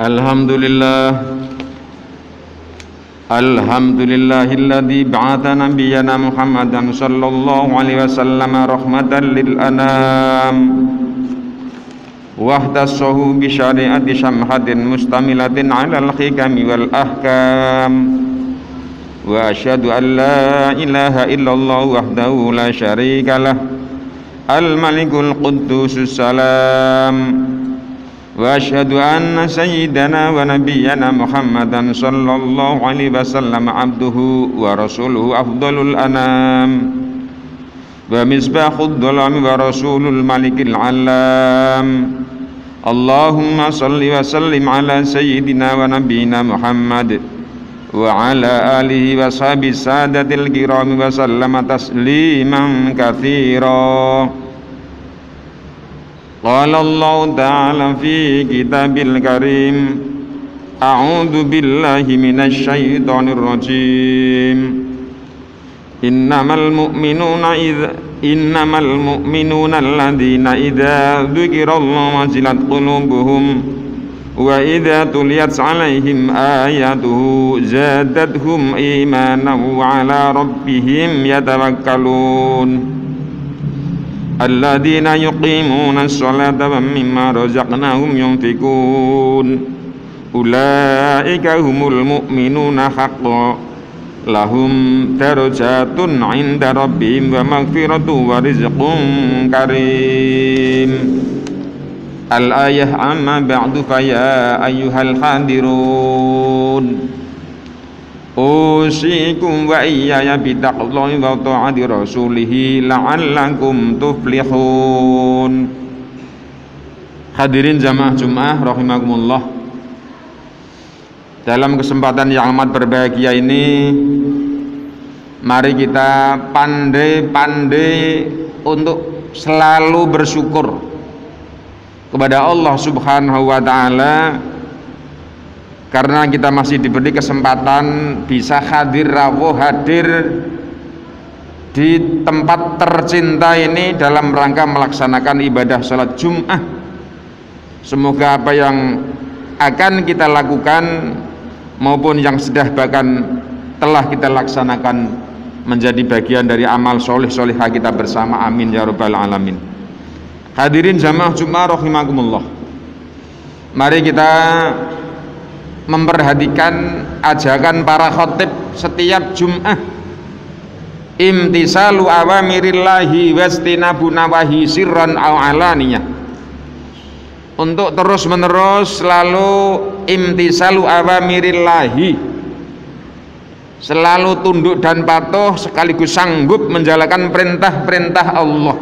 Alhamdulillah. Alhamdulillahilladzi ba'atha nabiyyana Muhammadan sallallahu alaihi wasallam rahmatan lil anam wahdasahu bi syari'ati syamhatin mustamilatin 'alal hikami wal ahkam wa asyhadu an la ilaha illallah wahdahu la syarikalah al malikul quddusus salam wa asyhadu anna sayyidana wa nabiyyana Muhammadan sallallahu alaihi wasallam abduhu wa rasuluhu afdalul anam wa misbahud dhalami wa rasulul malikil alam. Allahumma salli wa sallim ala sayyidina wa nabiyyina Muhammad wa ala alihi wa sahbihi sadatil kirami wa sallama tasliman katsira. Qala Allah Ta'ala fi kitabil karim a'udzu billahi minasy syaithanir rajim. Innamal mu'minuna alladzina idza dzukirallahu wajilat qulubuhum wa idza tuliyat 'alaihim ayatuhu zadatuhum imanan wa 'ala rabbihim yatawakkalun. Alladzina yuqimuna as-salata wa mimma razaqnahum yunfikun. Ulaika humul mu'minuna haqqan lahum darajatun 'inda rabbihim wa maghfiratun wa rizqun karim. Al-ayah amma ba'du fa ya ayyuhal hadirun usikum wa iyaya bitaqwallahi wa ta'ati rasulih la'allakum tuflihun. Hadirin jamaah Jumat rahimakumullah, dalam kesempatan yang amat berbahagia ini mari kita pandai-pandai untuk selalu bersyukur kepada Allah Subhanahu wa ta'ala karena kita masih diberi kesempatan bisa hadir di tempat tercinta ini dalam rangka melaksanakan ibadah salat Jum'ah. Semoga apa yang akan kita lakukan maupun yang sudah bahkan telah kita laksanakan menjadi bagian dari amal soleh-solehah kita bersama, amin ya rabbal alamin. Hadirin jamaah Jum'ah rahimakumullah, mari kita memperhatikan ajakan para khotib setiap Jum'ah. Imtisalu awamirillahi wastinabu nawahi sirran aw alaniyah, untuk terus menerus selalu imtisalu awamirillahi, selalu tunduk dan patuh sekaligus sanggup menjalankan perintah-perintah Allah,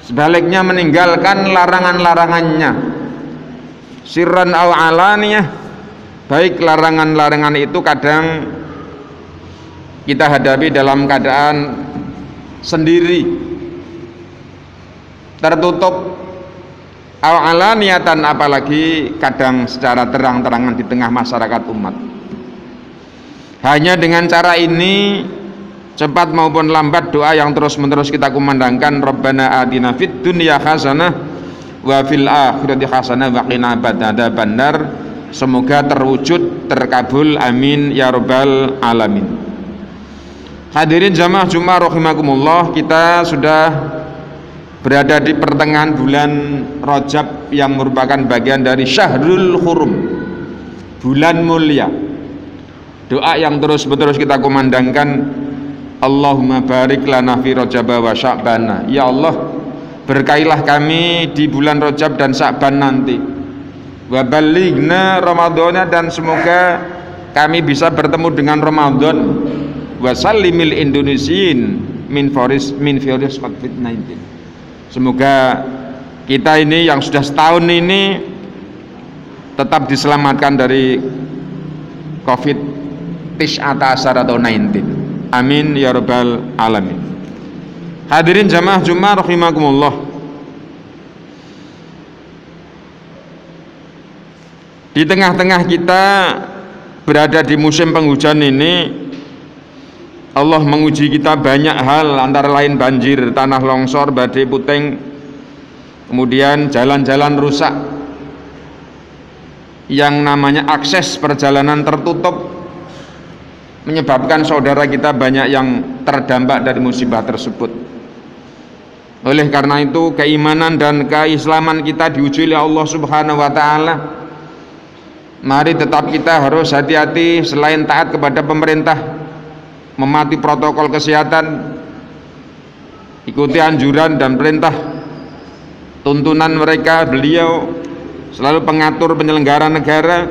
sebaliknya meninggalkan larangan-larangannya. Sirran aw alaniyah, baik larangan-larangan itu kadang kita hadapi dalam keadaan sendiri tertutup, aw alaniyatan apalagi kadang secara terang-terangan di tengah masyarakat umat. Hanya dengan cara ini, cepat maupun lambat, doa yang terus-menerus kita kumandangkan, Rabbana atina fid dunya hasanah wa fil akhirati hasanah wa qina adzabannar, semoga terwujud, terkabul, amin ya rabbal alamin. Hadirin jamaah Jumat rahimakumullah, kita sudah berada di pertengahan bulan Rajab yang merupakan bagian dari Syahrul Hurum, bulan mulia. Doa yang terus-menerus kita kumandangkan, Allahumma barik lana fi Rajab wa Sya'bana, ya Allah berkailah kami di bulan Rajab dan Sya'ban nanti, wa balighna Ramadhana, dan semoga kami bisa bertemu dengan Ramadan, wa sallimil indonesiin min virus COVID-19. Semoga kita ini yang sudah setahun ini tetap diselamatkan dari COVID-19 atau 19. Amin ya rabbal alamin. Hadirin jamaah Jumat rahimakumullah, di tengah-tengah kita berada di musim penghujan ini, Allah menguji kita banyak hal, antara lain banjir, tanah longsor, badai puting, kemudian jalan-jalan rusak. yang namanya akses perjalanan tertutup, menyebabkan saudara kita banyak yang terdampak dari musibah tersebut. Oleh karena itu keimanan dan keislaman kita diuji oleh Allah Subhanahu wa taala. Mari tetap kita harus hati-hati, selain taat kepada pemerintah, mematuhi protokol kesehatan, ikuti anjuran dan perintah tuntunan mereka. Beliau selalu pengatur penyelenggara negara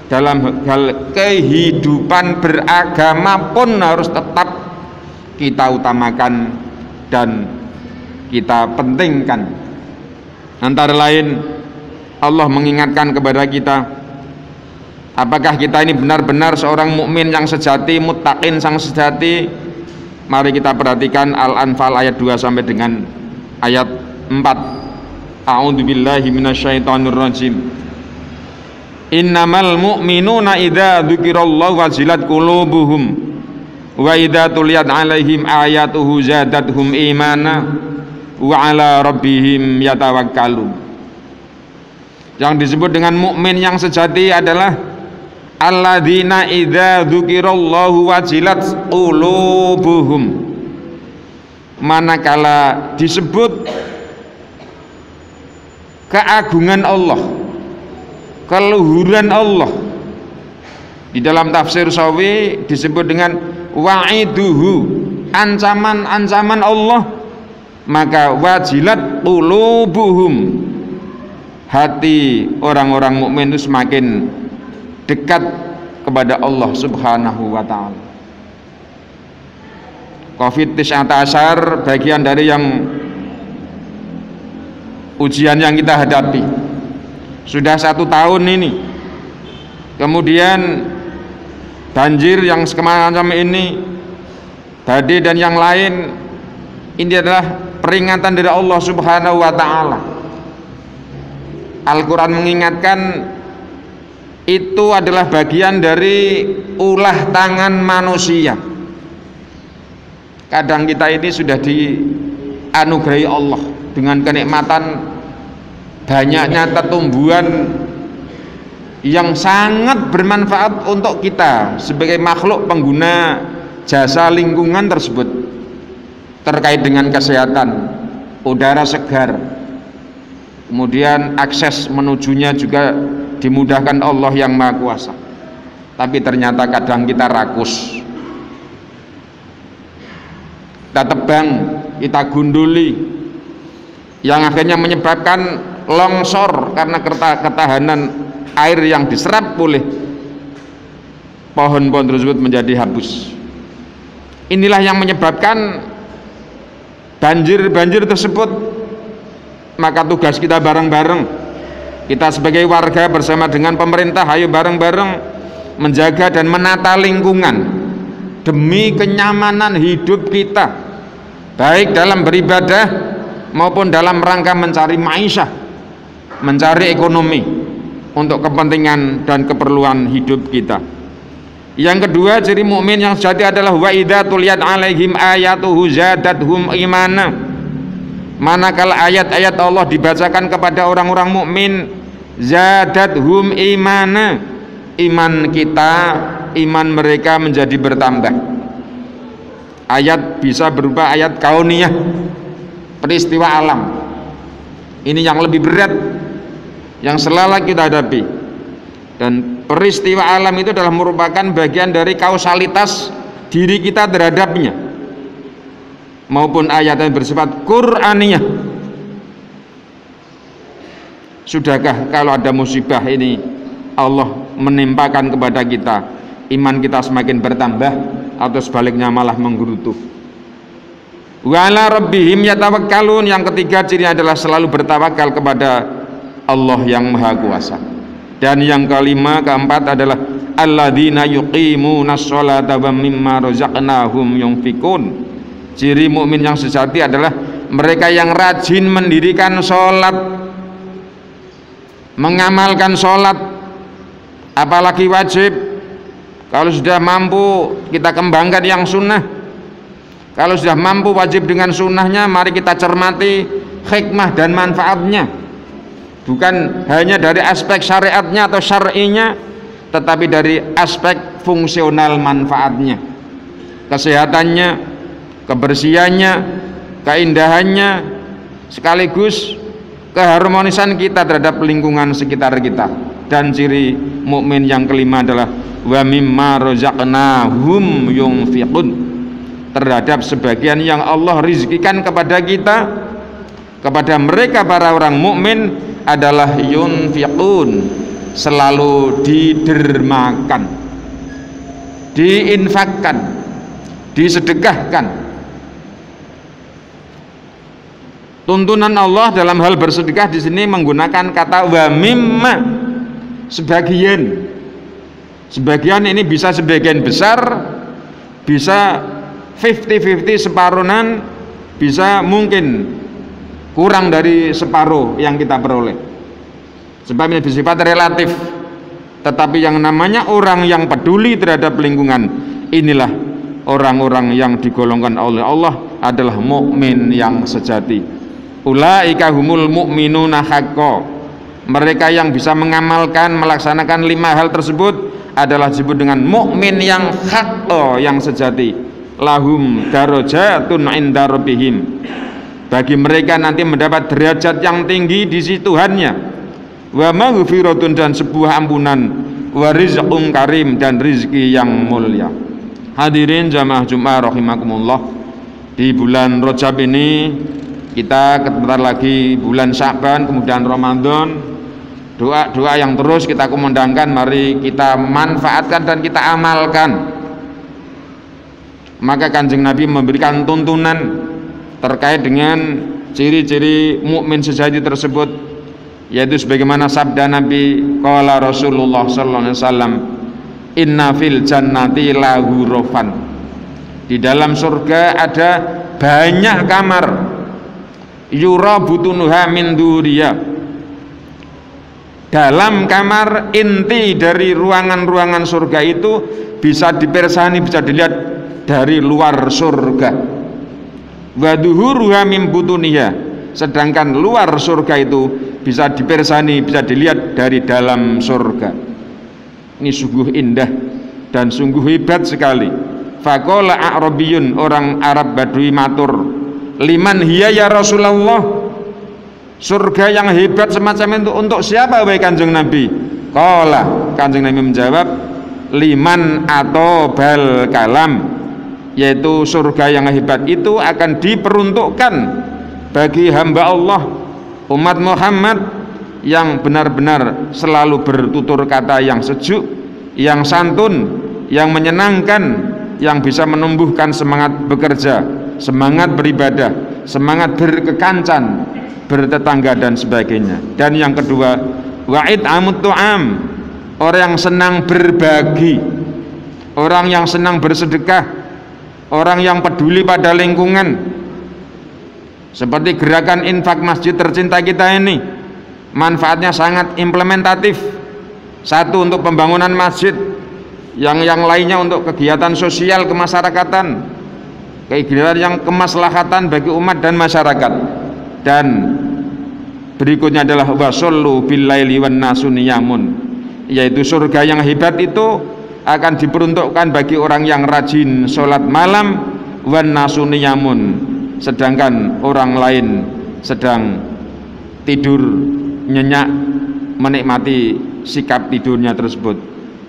dalam hal kehidupan beragama pun harus tetap kita utamakan dan kita pentingkan. Antara lain Allah mengingatkan kepada kita, apakah kita ini benar-benar seorang mukmin yang sejati, muttaqin sang sejati? Mari kita perhatikan Al-Anfal ayat 2 sampai dengan ayat 4. A'udzubillahi minasyaitonirrajim. Innamal mu'minuna idza dzukirallahu wajilat qulubuhum wa idza tuliyat 'alaihim ayatuhu zadatuhum imana wa 'ala rabbihim yatawakkalun. Yang disebut dengan mukmin yang sejati adalah alladzina idza dzukirallahu wajilat qulubuhum, manakala disebut keagungan Allah, keluhuran Allah. Di dalam tafsir Sawi disebut dengan wa'iduhu, ancaman-ancaman Allah, maka wajilat qulubuhum, hati orang-orang mukmin itu semakin dekat kepada Allah Subhanahu wa taala. Covid-19 bagian dari yang ujian yang kita hadapi. Sudah 1 tahun ini. Kemudian banjir yang semacam ini, badai dan yang lain, ini adalah peringatan dari Allah Subhanahu wa taala. Al-Quran mengingatkan itu adalah bagian dari ulah tangan manusia. Kadang kita ini sudah dianugerahi Allah dengan kenikmatan banyaknya tumbuhan yang sangat bermanfaat untuk kita sebagai makhluk pengguna jasa lingkungan tersebut, terkait dengan kesehatan, udara segar, kemudian akses menujunya juga dimudahkan Allah yang Maha Kuasa. Tapi ternyata kadang kita rakus, kita tebang, kita gunduli, yang akhirnya menyebabkan longsor karena ketahanan air yang diserap oleh pohon-pohon tersebut menjadi habis. Inilah yang menyebabkan banjir tersebut. Maka tugas kita bareng-bareng, kita sebagai warga bersama dengan pemerintah, ayo bareng-bareng menjaga dan menata lingkungan demi kenyamanan hidup kita, baik dalam beribadah maupun dalam rangka mencari ma'isyah, mencari ekonomi untuk kepentingan dan keperluan hidup kita. Yang kedua, ciri mukmin yang sejati adalah wa idza tuliyat 'alaihim ayatuhu zadatuhum imana. Manakala ayat-ayat Allah dibacakan kepada orang-orang mukmin, zadatuhum imana, iman kita, iman mereka menjadi bertambah. Ayat bisa berupa ayat kauniyah, peristiwa alam. Ini yang lebih berat yang selalu kita hadapi. Dan peristiwa alam itu adalah merupakan bagian dari kausalitas diri kita terhadapnya, maupun ayat yang bersifat Qur'aniyah. Sudahkah kalau ada musibah ini Allah menimpakan kepada kita, iman kita semakin bertambah atau sebaliknya malah menggerutu? Wa 'ala rabbihim yatawakkalun. Yang ketiga cirinya adalah selalu bertawakal kepada Allah yang Maha Kuasa. Dan yang kelima, keempat adalah alladzina yuqimunas sholata wa mimma razaqnahum yunfikun. Ciri mukmin yang sejati adalah mereka yang rajin mendirikan sholat, mengamalkan sholat, apalagi wajib. Kalau sudah mampu kita kembangkan yang sunnah. Kalau sudah mampu wajib dengan sunnahnya, mari kita cermati hikmah dan manfaatnya. bukan hanya dari aspek syariatnya atau syar'inya, tetapi dari aspek fungsional manfaatnya, kesehatannya, kebersihannya, keindahannya, sekaligus keharmonisan kita terhadap lingkungan sekitar kita. Dan ciri mukmin yang kelima adalah wa mimma razaqnahum yunfiqun, terhadap sebagian yang Allah rizkikan kepada kita, kepada mereka para orang mukmin adalah yunfiqun, selalu didermakan, diinfakkan, disedekahkan. Tuntunan Allah dalam hal bersedekah di sini menggunakan kata wa mimma, sebagian. Sebagian ini bisa sebagian besar, bisa 50-50, separuhan, bisa mungkin kurang dari separuh yang kita peroleh. Sebab ini bersifat relatif. Tetapi yang namanya orang yang peduli terhadap lingkungan, inilah orang-orang yang digolongkan oleh Allah adalah mukmin yang sejati. Ulaika humul mu'minuna haqqo. Mereka yang bisa mengamalkan, melaksanakan 5 hal tersebut adalah disebut dengan mukmin yang haqqo, yang sejati. Lahum darajatun 'inda rabbihim. Bagi mereka nanti mendapat derajat yang tinggi di sisi Tuhannya. Wa maghfiratun, dan sebuah ampunan, wa rizqun karim, dan rizki yang mulia. Hadirin jamaah Jumat rahimakumullah, di bulan Rajab ini kita sebentar lagi bulan Sya'ban, kemudian Ramadan. Doa-doa yang terus kita kumandangkan, mari kita manfaatkan dan kita amalkan. Maka Kanjeng Nabi memberikan tuntunan terkait dengan ciri-ciri mukmin sejati tersebut, yaitu sebagaimana sabda Nabi, qala Rasulullah sallallahu alaihi wasallam, inna fil jannati la ghurafan. Di dalam surga ada banyak kamar, yura butunuha min duriya. Dalam kamar inti dari ruangan-ruangan surga itu bisa dipersani, bisa dilihat dari luar surga. Wa duhuruha min butuniha, sedangkan luar surga itu bisa dipersani, bisa dilihat dari dalam surga. Ini sungguh indah dan sungguh hebat sekali. Faqala a'rabiyun, orang Arab Badui matur, liman hiya ya Rasulullah, surga yang hebat semacam itu untuk siapa wahai Kanjeng Nabi? Qala, Kanjeng Nabi menjawab, liman atau bal kalam, yaitu surga yang hebat itu akan diperuntukkan bagi hamba Allah, umat Muhammad yang benar-benar selalu bertutur kata yang sejuk, yang santun, yang menyenangkan, yang bisa menumbuhkan semangat bekerja, semangat beribadah, semangat berkekancan, bertetangga dan sebagainya. Dan yang kedua, wa'id amut tu'am, orang yang senang berbagi, orang yang senang bersedekah, orang yang peduli pada lingkungan. Seperti gerakan infak masjid tercinta kita ini, manfaatnya sangat implementatif. Satu untuk pembangunan masjid, yang lainnya untuk kegiatan sosial kemasyarakatan, kegiatan yang kemaslahatan bagi umat dan masyarakat. Dan berikutnya adalah wasollu billaili wan nasu niyamun, yaitu surga yang hebat itu akan diperuntukkan bagi orang yang rajin sholat malam, wan nasu niyamun, sedangkan orang lain sedang tidur nyenyak menikmati sikap tidurnya tersebut.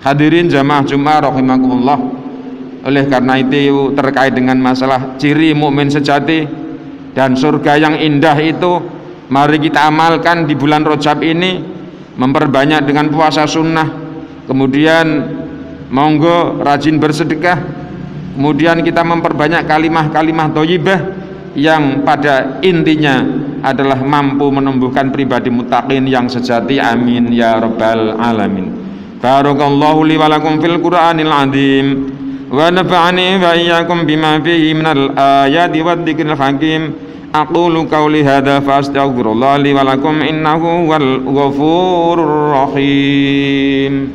Hadirin jamaah Jumat rahimakumullah, oleh karena itu terkait dengan masalah ciri mukmin sejati dan surga yang indah itu, mari kita amalkan di bulan Rajab ini, memperbanyak dengan puasa sunnah, kemudian monggo rajin bersedekah, kemudian kita memperbanyak kalimah-kalimah thayyibah yang pada intinya adalah mampu menumbuhkan pribadi muttaqin yang sejati. Amin ya rabbal alamin. Barakallahu li wa lakum fil Qur'anil azim, wa nafa'ani wa iyyakum bima fihi minal ayati wadh-dhikril hakim. Aqulu qawli hadza fa astaghfirullah li wa lakum innahu huwal ghafurur rahim.